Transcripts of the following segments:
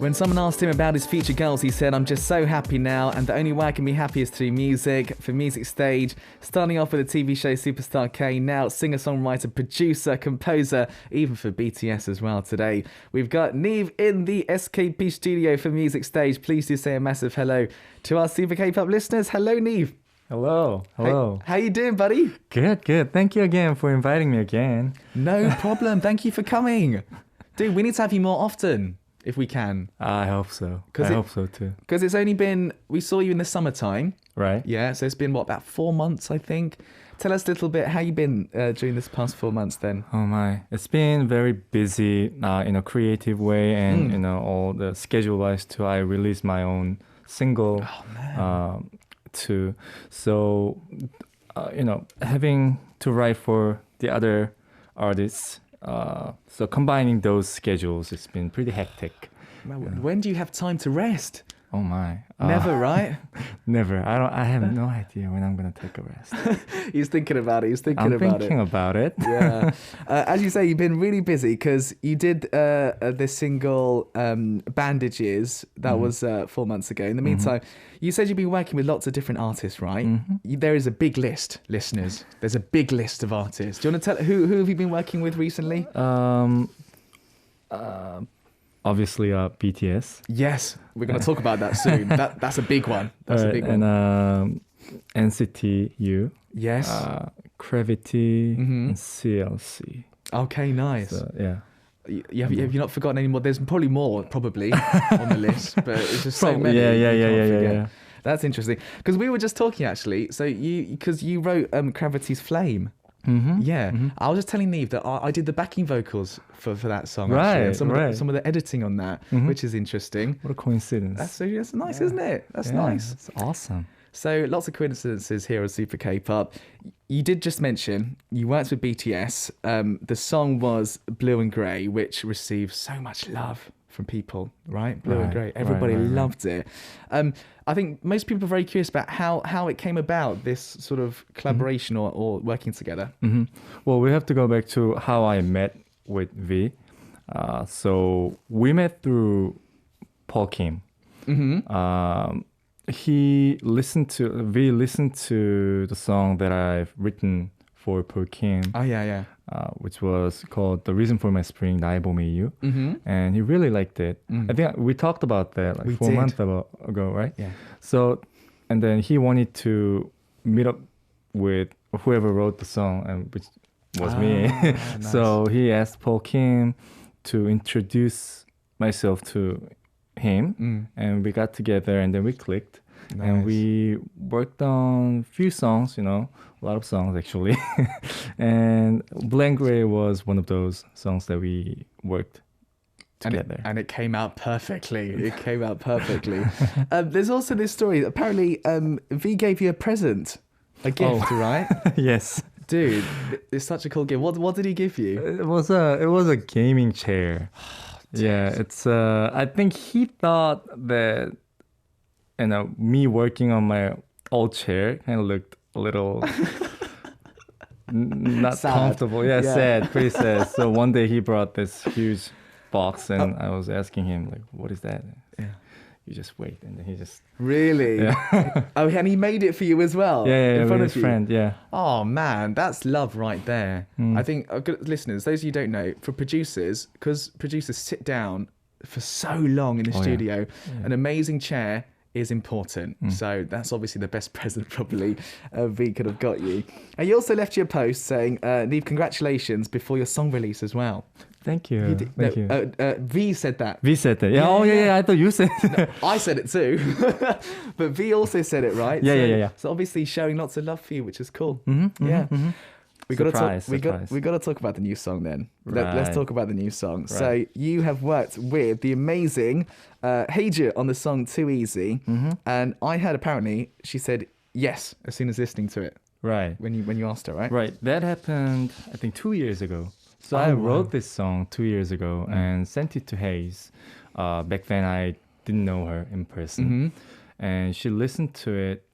When someone asked him about his future goals, he said, "I'm just so happy now, and the only way I can be happy is through music." For Music Stage, starting off with the TV show Superstar K, now singer-songwriter, producer, composer, even for BTS as well today. We've got NIve in the SKP studio for Music Stage. Please do say a massive hello to our Super K-pop listeners. Hello, NIve. Hello. How you doing, buddy? Good. Thank you again for inviting me again. No problem. Thank you for coming. Dude, we need to have you more often. If we can. I hope so. I hope so too. Because it's only been, we saw you in the summertime. Right. Yeah, so it's been, about 4 months, I think. Tell us a little bit how you been during this past 4 months then. Oh my. It's been very busy in a creative way and, all the schedule-wise too. I released my own single too. So, having to write for the other artists. So combining those schedules, it's been pretty hectic. When do you have time to rest? Oh my. Never, right? Never. I have no idea when I'm going to take a rest. He's thinking about it. I'm thinking about it. Yeah. As you say, you've been really busy because you did this single Bandages. That was 4 months ago. In the meantime, you said you've been working with lots of different artists, right? There is a big list, listeners. There's a big list of artists. Do you want to tell who have you been working with recently? Obviously, BTS. Yes, we're going to talk about that soon. That's a big one. That's a big one. And NCT U. Yes. Gravity and CLC. Okay, nice. So, yeah. Have you not forgotten any more? There's probably more, on the list, but it's just so many. Yeah. That's interesting. Because we were just talking, actually. So you wrote Gravity's Flame. I was just telling NIve that I did the backing vocals for that song, actually, and some of the editing on that, which is interesting. What a coincidence. That's nice, isn't it? That's nice. It's awesome. So lots of coincidences here on Super K-pop. You did just mention you worked with BTS. The song was Blue and Grey, which received so much love from people, right? Blue and Grey. Everybody loved it. I think most people are very curious about how it came about, this sort of collaboration or working together. Well, we have to go back to how I met with V. So we met through Paul Kim. V listened to the song that I've written for Paul Kim. Oh, yeah. Which was called The Reason for My Spring, 나의 봄의 이유. And he really liked it. I think we talked about that like 4 months ago, right? Yeah. So, and then he wanted to meet up with whoever wrote the song, and which was me. Nice. So he asked Paul Kim to introduce myself to him, and we got together, and then we clicked. Nice. And we worked on a few songs, a lot of songs actually. And Blue and Grey was one of those songs that we worked together. And it came out perfectly. There's also this story. Apparently, V gave you a present, a gift, right? Yes. Dude, it's such a cool gift. What did he give you? It was a gaming chair. Yeah, it's I think he thought that me working on my old chair kind of looked a little not sad. Comfortable. Yeah, sad, pretty sad. So one day he brought this huge box, and I was asking him like, "What is that?" Yeah. You just wait, and then he just really. Yeah. Oh, and he made it for you as well. Yeah, in front with of his friend. Yeah. Oh man, that's love right there. I think, listeners, those of you who don't know, for producers, because producers sit down for so long in the studio, an amazing chair is important. So that's obviously the best present probably V could have got you. And you also left your post saying, NIve, congratulations before your song release as well. Thank you. Thank you. V said that. V said that. Yeah. Yeah. I thought you said it. No, I said it too. But V also said it, right? Yeah. So obviously showing lots of love for you, which is cool. We got to talk about the new song then. Let's talk about the new song. Right. So you have worked with the amazing Haeju on the song Too Easy, and I heard apparently she said yes as soon as listening to it. Right. When you asked her, right? Right. That happened I think 2 years ago. So I wrote this song 2 years ago and sent it to Hayes. Back then I didn't know her in person, and she listened to it,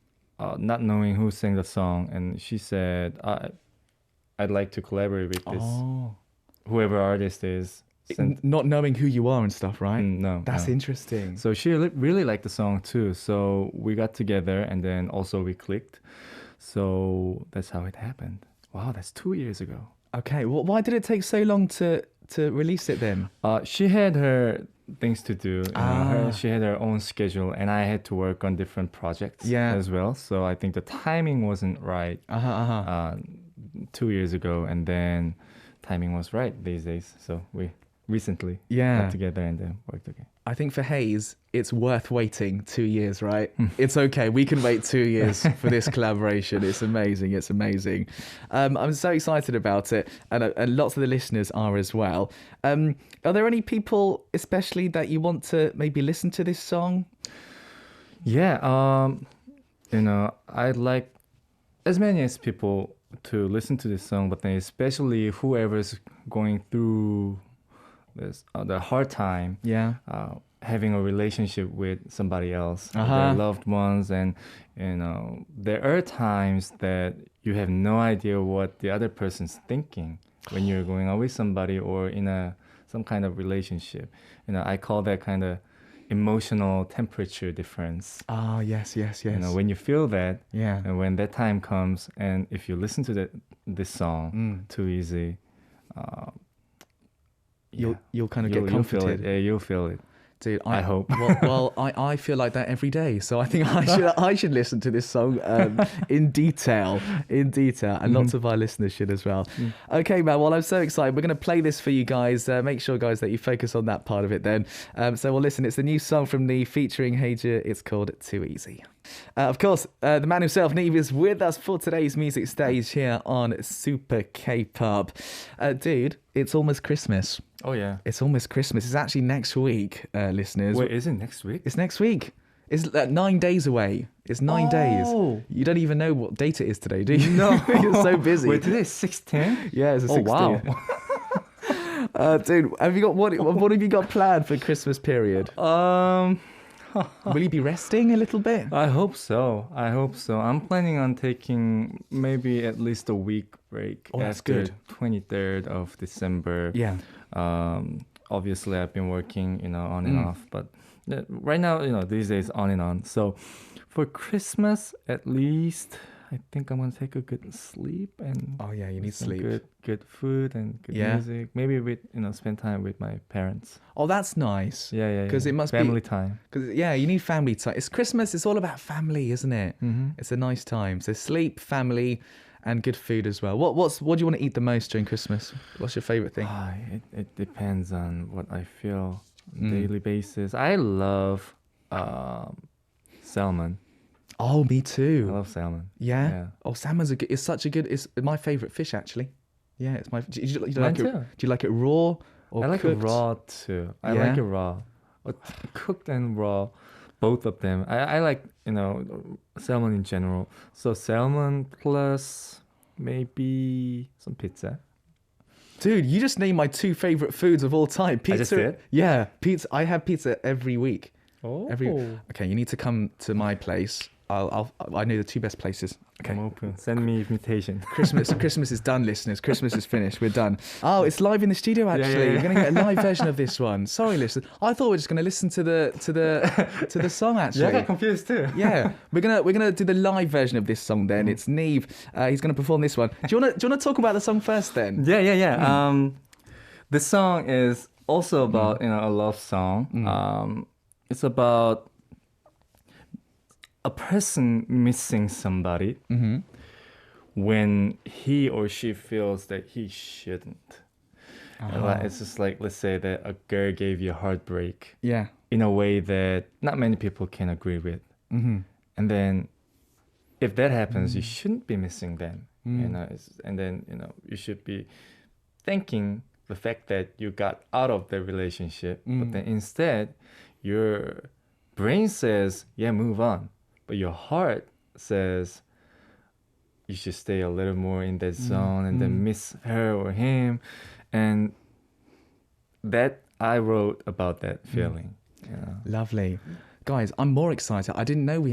not knowing who sang the song, and she said, I'd like to collaborate with this whoever artist is. Not knowing who you are and stuff, right? No, That's no. interesting. So she really liked the song too. So we got together and then also we clicked. So that's how it happened. Wow, that's 2 years ago. Okay, well, why did it take so long to release it then? She had her things to do. Ah. She had her own schedule, and I had to work on different projects Yeah. as well. So I think the timing wasn't right 2 years ago, and then timing was right these days. So we recently Yeah. got together and then worked again. I think for Hayes, it's worth waiting 2 years, right? It's okay. We can wait 2 years for this collaboration. It's amazing. It's amazing. I'm so excited about it. And lots of the listeners are as well. Are there any people, especially, that you want to maybe listen to this song? Yeah, I'd like as many as people to listen to this song, but then especially whoever's going through this the hard time, Yeah. having a relationship with somebody else, their loved ones, and there are times that you have no idea what the other person's thinking when you're going out with somebody or in some kind of relationship. I call that kind of emotional temperature difference. Ah, yes. When you feel that, Yeah. and when that time comes, and if you listen to this song, Too Easy, You'll kind of get comforted. You'll feel it. Yeah, you'll feel it. Dude, I hope. Well, I feel like that every day, so I think I should listen to this song in detail, and lots of our listeners should as well. Okay, man. Well, I'm so excited. We're going to play this for you guys. Make sure, guys, that you focus on that part of it. Then, so we'll listen. It's the new song from NIve featuring Heija. It's called Too Easy. Of course, the man himself, NIve, is with us for today's music stage here on Super K-pop. Dude, it's almost Christmas. Oh yeah. It's almost Christmas. It's actually next week, listeners. Wait, is it next week? It's next week. It's 9 days away. It's 9 days. You don't even know what date it is today, do you? No. You're so busy. Wait, today is 16? Yeah, it's a 16. Wow. Dude, have you got what have you got planned for Christmas period? Will you be resting a little bit? I hope so. I'm planning on taking maybe at least a week break that's after good. 23rd of December. Yeah. Obviously, I've been working, on and off, but right now, these days on and on. So for Christmas, at least, I think I'm gonna take a good sleep and Oh yeah, you need some sleep. good food and good Yeah. music. Maybe with spend time with my parents. Oh, that's nice. Yeah. 'Cause it must be- family time. Because you need family time. It's Christmas. It's all about family, isn't it? It's a nice time. So sleep, family, and good food as well. What do you want to eat the most during Christmas? What's your favorite thing? It depends on what I feel on a daily basis. I love salmon. Oh, me I too. love salmon. Yeah. Oh, salmon's it's such a good. It's my favorite fish actually. Yeah, it's my. Do you Mine like it? too. Do you like it raw or I like cooked? it raw too. I Yeah? like it raw. Cooked and raw, both of them. I like, salmon in general. So salmon plus maybe some pizza. Dude, you just named my 2 favorite foods of all time. Pizza. just did? Yeah, pizza. I have pizza every week. Oh. Okay, you need to come to my place. I know the 2 best places. Okay. I'm open. Send me invitation. Christmas is done, listeners. Christmas is finished. We're done. Oh, it's live in the studio. Actually, yeah. We're going to get a live version of this one. Sorry, listeners. I thought we were just going to listen to the song. Actually, Yeah, I got confused too. yeah, we're gonna do the live version of this song. Then it's NIve. He's gonna perform this one. Do you wanna talk about the song first? Then Yeah. This song is also about a love song. It's about a person missing somebody when he or she feels that he shouldn't. And it's just like, let's say that a girl gave you a heartbreak yeah, in a way that not many people can agree with. And then if that happens, you shouldn't be missing them. And then you should be thanking the fact that you got out of the relationship. But then instead, your brain says, yeah, move on. But your heart says you should stay a little more in that zone and then miss her or him. And that I wrote about that feeling. lovely. Guys, I'm more excited. I didn't know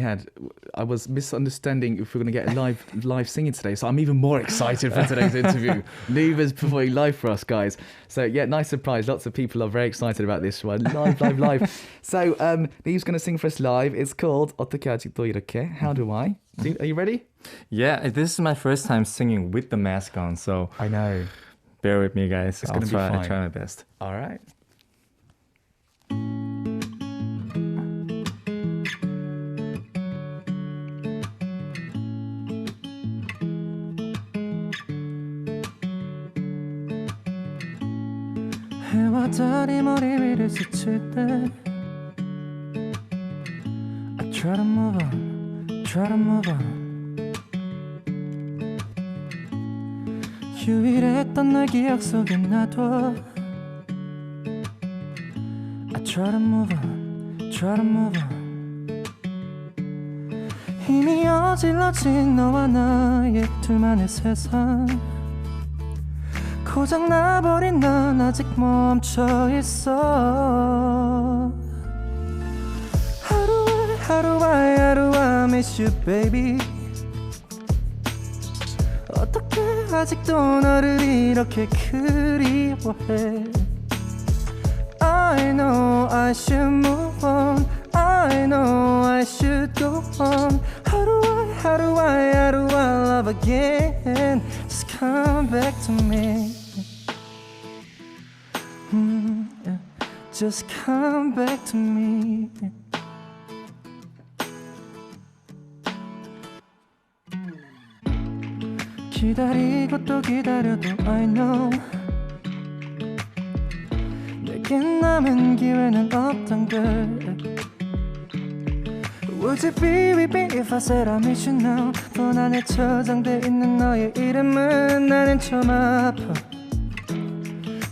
I was misunderstanding if we we're going to get live singing today. So I'm even more excited for today's interview. NIve is performing live for us, guys. So yeah, nice surprise. Lots of people are very excited about this one. Live. So NIve's going to sing for us live. It's called 어떻게 아직도 이렇게? How do I? Are you ready? Yeah, this is my first time singing with the mask on, so I know. bear with me, guys. It's going to be fine. I'll try my best. All right. 해와 달이 머리 위를 스칠 때 I try to move on 유일했던 날 기억 속에 놔둬 I try to move on 이미 어질러진 너와 나의 둘만의 세상 고장나버린 난 아직 멈춰있어 하루와 miss you baby 어떻게 아직도 너를 이렇게 그리워해 I know I should move on I know I should go on 하루와 love again Just come back to me yeah. Just come back to me 기다리고 또 기다려도 I know 내겐 남은 기회는 없던 걸 Would it be with me if I said I miss you now 폰 안에 저장돼 있는 너의 이름은 나는 좀 아파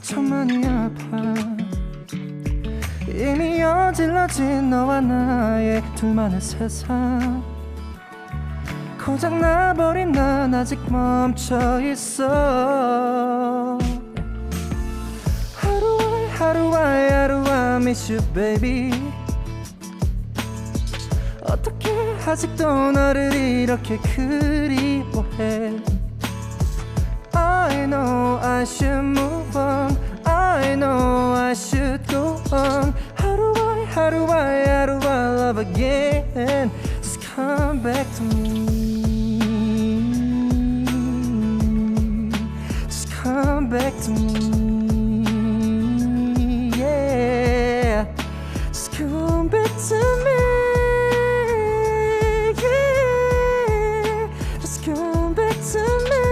참 많이 아파 이미 어질러진 너와 나의 둘만의 세상 고장나버린 난 아직 멈춰있어 하루와 miss you baby 어떻게 아직도 너를 이렇게 그리워해 I know I should move on I know I should go on 하루와 love again Just come back to me Just come back to me Yeah Just come back to me Yeah Just come back to me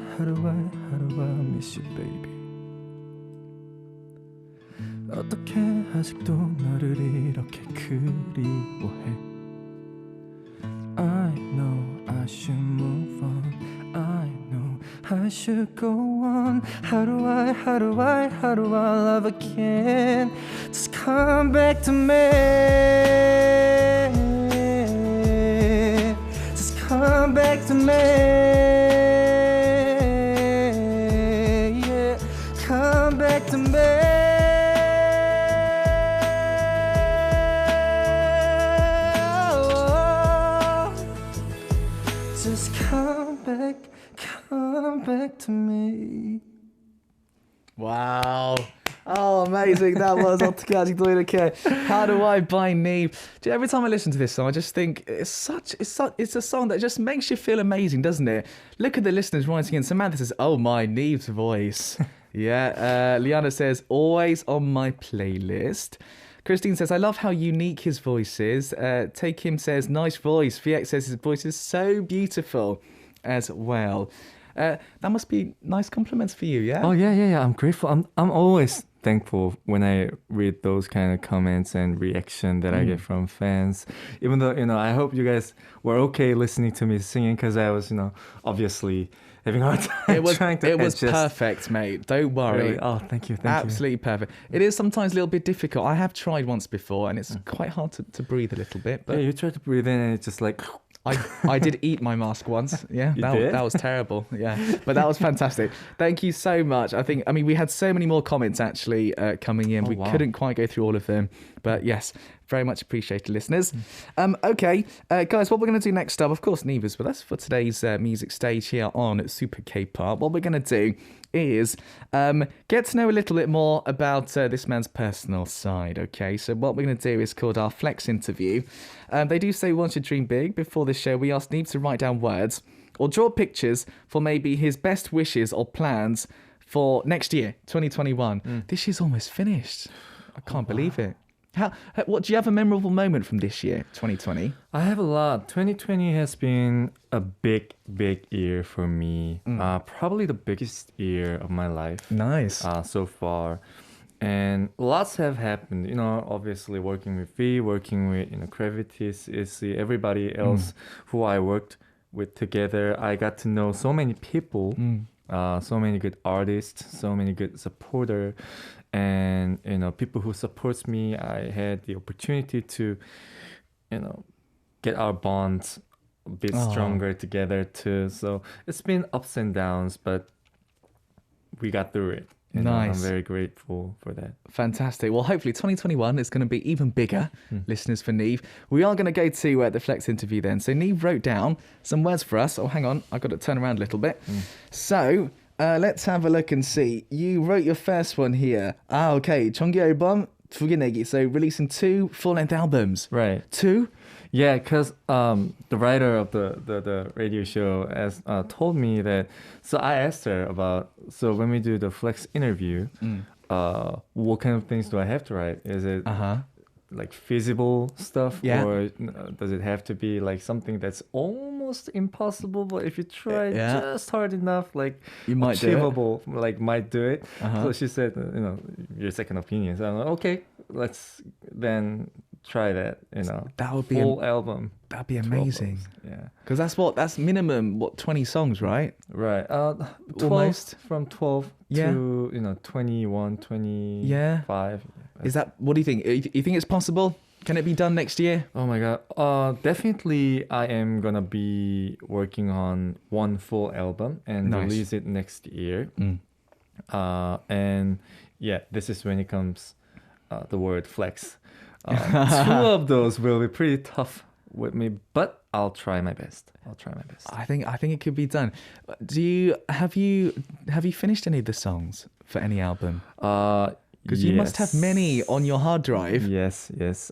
하루와 miss you baby 어떻게 아직도 너를 이렇게 그리워해 I know I should move on I know I should go on 하루와 love again Just come back to me Just come back to me Yeah come back to me Just come back to me. Wow. Oh, amazing. That was 어떻게 아직도 이렇게 How Do I by NIve. Every time I listen to this song, I just think it's a song that just makes you feel amazing, doesn't it? Look at the listeners writing in. Samantha says, oh my, NIve's voice. Yeah. Liana says, always on my playlist. Christine says, I love how unique his voice is. Take Him says, nice voice. VX says his voice is so beautiful as well. That must be nice compliments for you, yeah? Oh yeah. I'm grateful. I'm always thankful when I read those kind of comments and reaction that I get from fans. Even though, I hope you guys were okay listening to me singing because I was, obviously having a hard time It was adjust. perfect, mate. Don't worry. Really? Oh, thank you. Absolutely perfect. It is sometimes a little bit difficult. I have tried once before and it's quite hard to breathe a little bit. But yeah, you try to breathe in and it's just like... I did eat my mask once. Yeah, that was terrible. Yeah, but that was fantastic. Thank you so much. I mean, we had so many more comments actually coming in. We couldn't quite go through all of them, but yes, very much appreciated, listeners. Okay, guys, what we're going to do next up, of course, NIve is with us for today's music stage here on Super K-Pop. What we're going to do is get to know a little bit more about this man's personal side, okay? So what we're going to do is called our Flex interview. They do say once you dream big. Before this show, we asked NIve to write down words or draw pictures for maybe his best wishes or plans for next year, 2021. This year's almost finished. I can't believe it. What do you have a memorable moment from this year, 2020? I have a lot. 2020 has been a big year for me. Probably the biggest year of my life. Nice. So far. And lots have happened. You know, obviously working with V, working with, Gravities, everybody else who I worked with together. I got to know so many people, so many good artists, so many good supporters. And, people who supports me, I had the opportunity to, get our bonds a bit stronger together too. So it's been ups and downs, but we got through it. Nice. I'm very grateful for that. Fantastic. Well, hopefully 2021 is going to be even bigger, listeners, for NIve. We are going to go to the Flex interview then. So NIve wrote down some words for us. Oh, hang on. I've got to turn around a little bit. So... let's have a look and see. You wrote your first one here. Okay. 정규 앨범 2개 내기. So releasing 2 full-length albums. Right. 2? Yeah, because the writer of the radio show told me that. So I asked her about. So when we do the Flex interview, what kind of things do I have to write? Is it like feasible stuff, or does it have to be like something that's almost impossible, but if you try just hard enough, like you might achievable, do it. like might do it. So she said, your second opinion. So I'm like, okay, let's then try that. That would be full album. That'd be amazing. Yeah, because that's minimum 20 songs, right? Right. 12, Almost from 12 to 21, 25. Is that, what do you think? You think it's possible? Can it be done next year? Oh my God. Definitely I am gonna be working on one full album and release it next year. And yeah, this is when it comes the word flex. 2 of those will be pretty tough with me, but I'll try my best. I think it could be done. Have you finished any of the songs for any album? Because you must have many on your hard drive. Yes.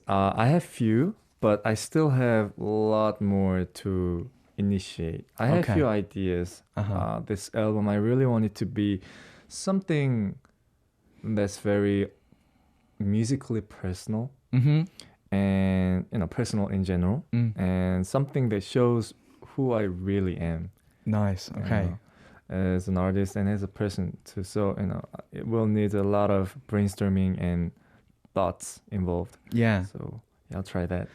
I have few, but I still have a lot more to initiate. I have few ideas. This album, I really want it to be something that's very musically personal, and personal in general, and something that shows who I really am. Nice. Okay. As an artist and as a person too. So, it will need a lot of brainstorming and thoughts involved. Yeah. So, I'll try that.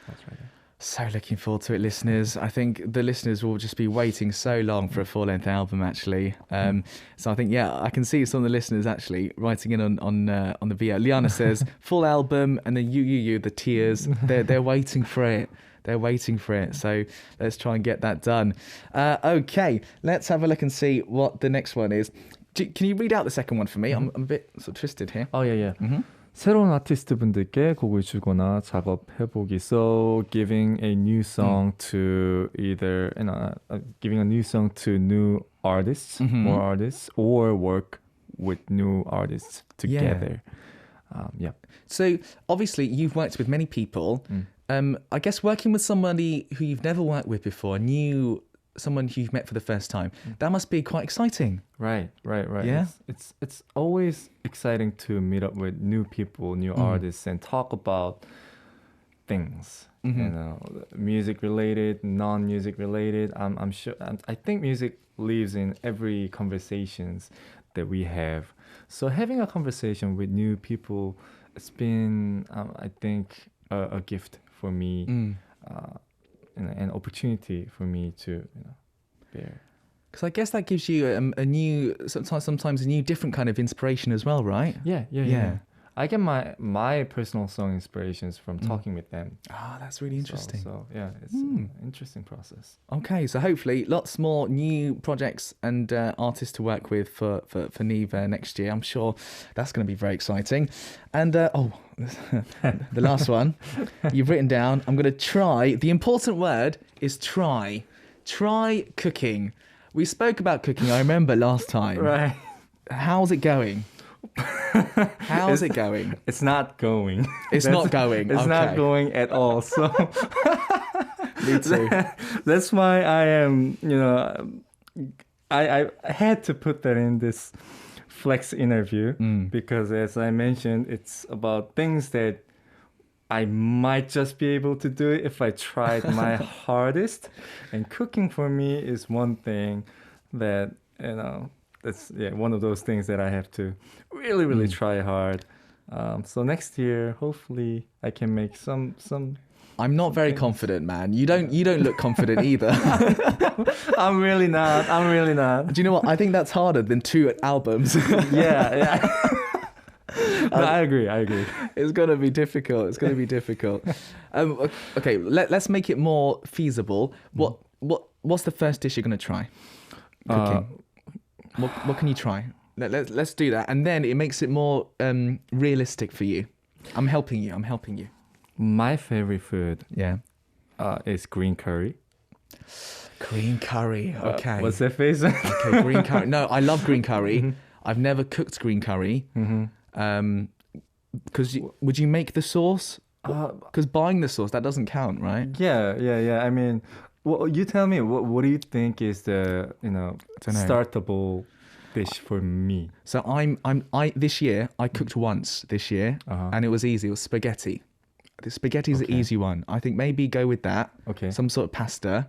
So looking forward to it, listeners. I think the listeners will just be waiting so long for a full-length album, actually. So I think, I can see some of the listeners actually writing in on the VO. Liana says, full album, and then you, the tears. They're waiting for it. They're waiting for it. So let's try and get that done. Okay, let's have a look and see what the next one is. Can you read out the second one for me? I'm a bit sort of twisted here. Oh, yeah. 새로운 아티스트분들께 곡을 주거나 작업해보기. So giving a new song to either, giving a new song to new artists, more artists, or work with new artists together. So obviously you've worked with many people. I guess working with somebody who you've never worked with before, someone who you've met for the first time, that must be quite exciting. Right. Yeah? It's always exciting to meet up with new people, new artists, and talk about things, music related, non-music related. I'm sure, I think music lives in every conversations that we have. So having a conversation with new people, it's been, I think, a gift for me, an opportunity for me to bear. Because I guess that gives you a new, sometimes a new different kind of inspiration as well, right? Yeah. I get my personal song inspirations from talking with them. Ah, that's really interesting. So yeah, it's an interesting process. Okay, so hopefully lots more new projects and artists to work with for NIve next year. I'm sure that's going to be very exciting. And the last one you've written down, I'm going to try. The important word is try. Try cooking. We spoke about cooking, I remember last time. Right. How's it going? How's it going? It's not going. It's not going. It's okay. not going at all. So Me too. that's why I am, I had to put that in this flex interview because as I mentioned, it's about things that I might just be able to do it if I tried my hardest. And cooking for me is one thing that, that's one of those things that I have to really try hard. So next year, hopefully, I can make some. I'm not very confident, man. You don't look confident either. I'm really not. Do you know what? I think that's harder than 2 albums. Yeah. No, I agree. It's gonna be difficult. Okay, let's make it more feasible. What's the first dish you're gonna try? Cooking. What can you try? Let's do that, and then it makes it more realistic for you. I'm helping you. My favorite food, is green curry. Green curry. Okay. What's that face? Okay, green curry. No, I love green curry. I've never cooked green curry. Because would you make the sauce? Because buying the sauce, that doesn't count, right? Yeah. I mean, well, you tell me. What do you think is the startable dish for me? So I this year I cooked once this year, and it was easy. It was spaghetti. The spaghetti is the easy one. I think maybe go with that. Okay. Some sort of pasta.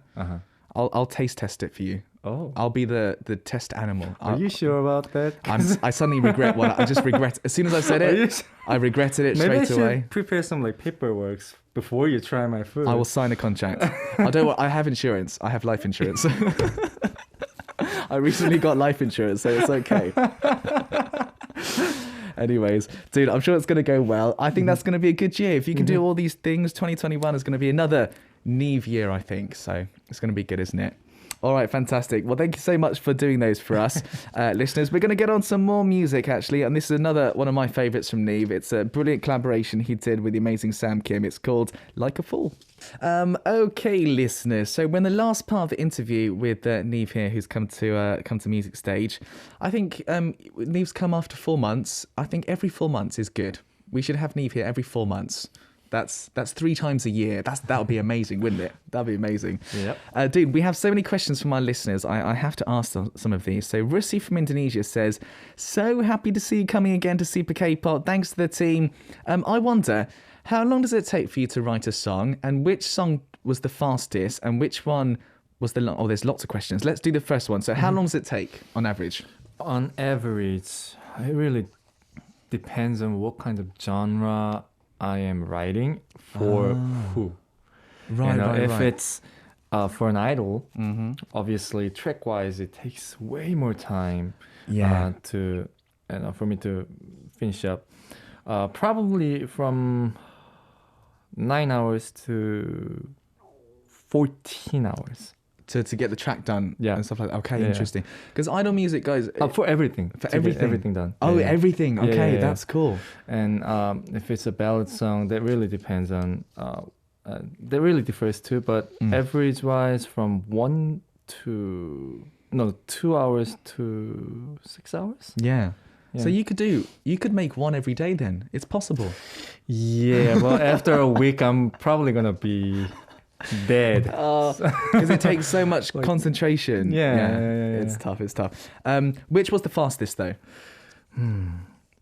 I'll taste test it for you. Oh. I'll be the test animal. Are you sure about that? I suddenly regret I just regret. As soon as I said it, I regretted it Maybe straight away. Prepare some paperwork before you try my food. I will sign a contract. I have insurance. I have life insurance. I recently got life insurance, so it's okay. Anyways, dude, I'm sure it's going to go well. I think that's going to be a good year. If you can do all these things, 2021 is going to be another NIve year, I think. So it's going to be good, isn't it? All right, fantastic. Well, thank you so much for doing those for us, listeners. We're going to get on some more music, actually. And this is another one of my favourites from NIve. It's a brilliant collaboration he did with the amazing Sam Kim. It's called Like a Fool. Okay, listeners. So when the last part of the interview with NIve here, who's come to Music Stage, I think NIVE's come after 4 months. I think every 4 months is good. We should have NIve here every 4 months. That's 3 times a year. That would be amazing, wouldn't it? That'd be amazing. Yep. Dude, we have so many questions from our listeners. I have to ask some of these. So Russi from Indonesia says, so happy to see you coming again to Super K-pop. Thanks to the team. I wonder, how long does it take for you to write a song? And which song was the fastest? And which one was the long? Oh, there's lots of questions. Let's do the first one. So how long does it take on average? On average, it really depends on what kind of genre I am writing for who. Right, if it's for an idol, obviously track-wise, it takes way more time to for me to finish up. Probably from 9 hours to 14 hours. To get the track done and stuff like that. Okay, Yeah. interesting. Because idol music, guys... For everything. For To get everything. everything done. Oh, everything. Okay, Yeah. that's cool. And if it's a ballad song, that really depends on... that really differs too, but average-wise from 2 hours to 6 hours? Yeah. Yeah. So you could make one every day then. It's possible. Yeah, well, after a week, I'm probably going to be... dead. Because it takes so much concentration. Yeah. It's tough. Which was the fastest though?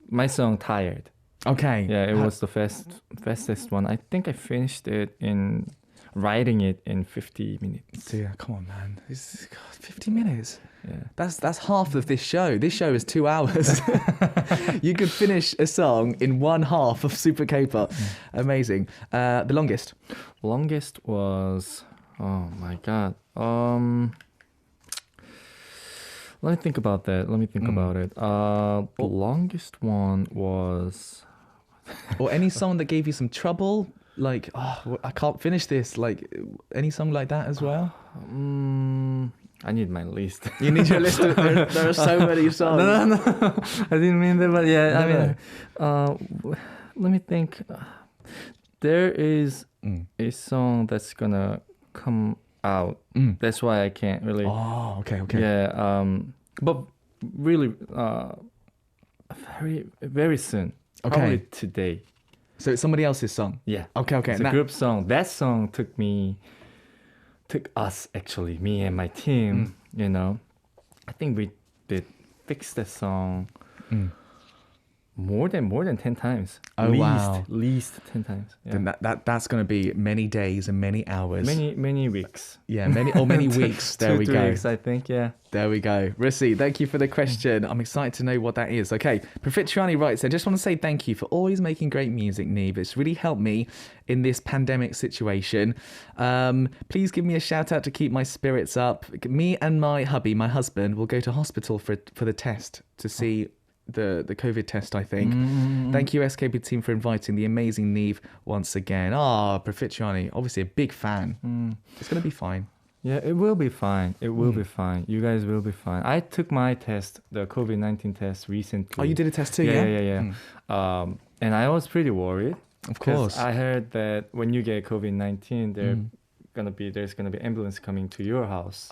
My song Tired. Okay. Yeah, it was the fastest one. I think I finished writing it in 50 minutes. Yeah, come on, man. 50 minutes. Yeah. That's half of this show. This show is 2 hours. You could finish a song in one half of Super K-pop. Amazing. The longest? Longest was, oh my god. Let me think about that. The longest one was Or any song that gave you some trouble? Like, oh, I can't finish this. Like, any song like that as well? I need my list. You need your list. There are so many songs. No. I didn't mean that, but yeah, I No. mean, let me think. There is a song that's gonna come out. That's why I can't really. Oh, okay. Yeah, but really, very, very soon. Okay. Probably today. So it's somebody else's song? Yeah. Okay. It's a group song. That song took us actually, me and my team, you know. I think we did fix that song more than 10 times. Oh, wow. Least 10 times. Yeah. Then that's going to be many days and many hours. Many weeks. Yeah, many weeks. There we 2 go. weeks, I think, yeah. There we go. Rissi, thank you for the question. I'm excited to know what that is. Okay, Prafitriani writes, I just want to say thank you for always making great music, NIve. It's really helped me in this pandemic situation. Please give me a shout out to keep my spirits up. Me and my husband, will go to hospital for the test to see the COVID test, I think. Thank you, SKP team, for inviting the amazing NIve once again. Prafitriani, obviously a big fan. It's going to be fine. Yeah, it will be fine. It will be fine. You guys will be fine. I took my test, the COVID-19 test recently. Oh, you did a test too, yeah? And I was pretty worried. Of course. I heard that when you get COVID-19, there's gonna be ambulance coming to your house.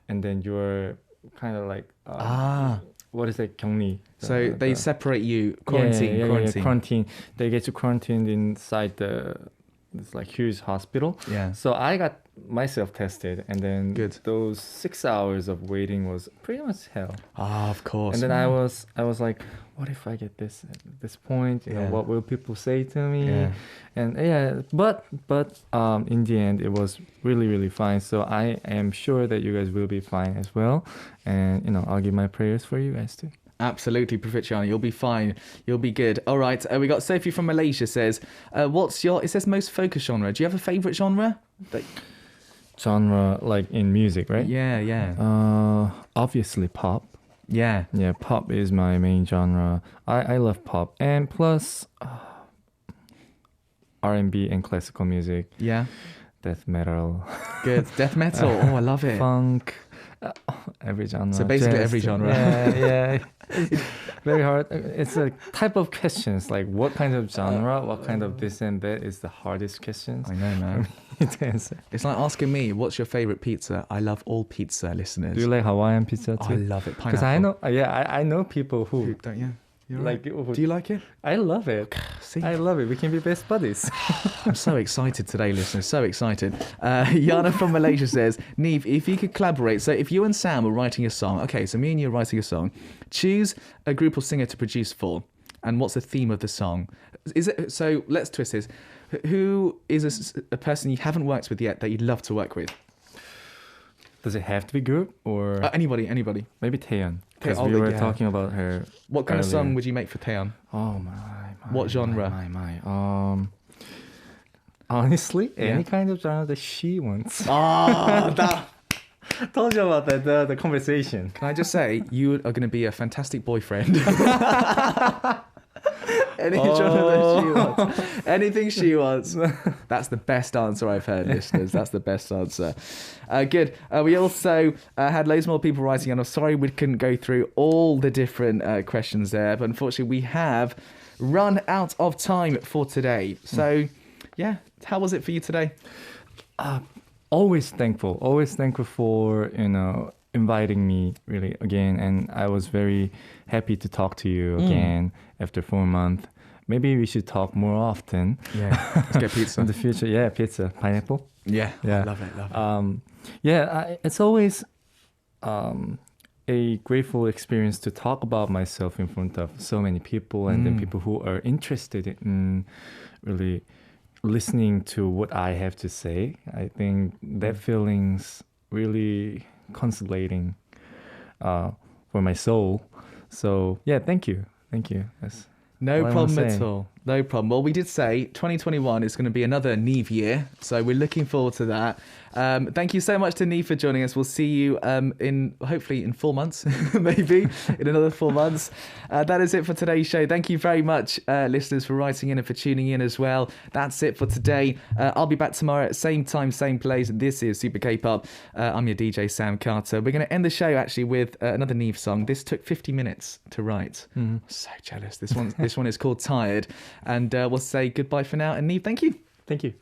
And then you're kind of like what is it, 격리? So they separate you, quarantine. Quarantine. They get you quarantined inside this like huge hospital. Yeah. So I got myself tested, and then Good. those 6 hours of waiting was pretty much hell. Of course. And then I was like, what if I get this at this point? You know, what will people say to me? Yeah. And but in the end, it was really, really fine. So I am sure that you guys will be fine as well. And, you know, I'll give my prayers for you guys too. Absolutely, Prafitriani. You'll be fine. You'll be good. All right. We got Sophie from Malaysia says, it says most focus genre. Do you have a favorite genre? Genre, like in music, right? Yeah. Obviously pop. Yeah. Yeah, pop is my main genre. I love pop. And plus R&B and classical music. Yeah. Death metal. Good. Death metal. I love it. Funk. Every genre. So basically Jazz, every genre. Yeah. It's very hard. It's a type of questions, like what kind of genre, what kind of this and that is the hardest questions. I know, man. To answer. It's like asking me, what's your favorite pizza? I love all pizza, listeners. Do you like Hawaiian pizza too? I love it. Pineapple. Because I know, I know people who Don't you? You're like. right. Do you like it? I love it. See? I love it. We can be best buddies. I'm so excited today, listeners. So excited. Yana from Malaysia says, NIve, if you could collaborate. So if you and Sam were writing a song, okay, so me and you are writing a song, choose a group or singer to produce for. And what's the theme of the song? So let's twist this. Who is a person you haven't worked with yet that you'd love to work with? Does it have to be group or anybody? maybe Taeyeon? Because we were talking about her. What kind earlier. of song would you make for Taeyeon? Oh my. What genre? My. Honestly, any kind of genre that she wants. That. Told you about that the conversation. Can I just say, you are going to be a fantastic boyfriend. Any genre that she wants. Anything she wants. That's the best answer I've heard, listeners. That's the best answer. Good. We also had loads more people writing, and I'm sorry we couldn't go through all the different questions there, but unfortunately we have run out of time for today. So, yeah, how was it for you today? Always thankful for, inviting me really again, and I was very happy to talk to you again after 4 months. Maybe we should talk more often. Yeah, let's get pizza. In the future, yeah, pizza, pineapple. Yeah. Love it. It's always a grateful experience to talk about myself in front of so many people, and then people who are interested in really listening to what I have to say. I think that feeling's really consolating for my soul. So yeah, thank you. That's no all I problem wanna at say. all. No problem. Well, we did say 2021 is going to be another NIve year, so we're looking forward to that. Thank you so much to NIve for joining us. We'll see you in hopefully in 4 months, maybe in another 4 months. That is it for today's show. Thank you very much, listeners, for writing in and for tuning in as well. That's it for today. I'll be back tomorrow at same time, same place. This is Super K-pop. I'm your DJ Sam Carter. We're going to end the show actually with another NIve song. This took 50 minutes to write. So jealous. This one is called Tired. And we'll say goodbye for now. And NIve, thank you. Thank you.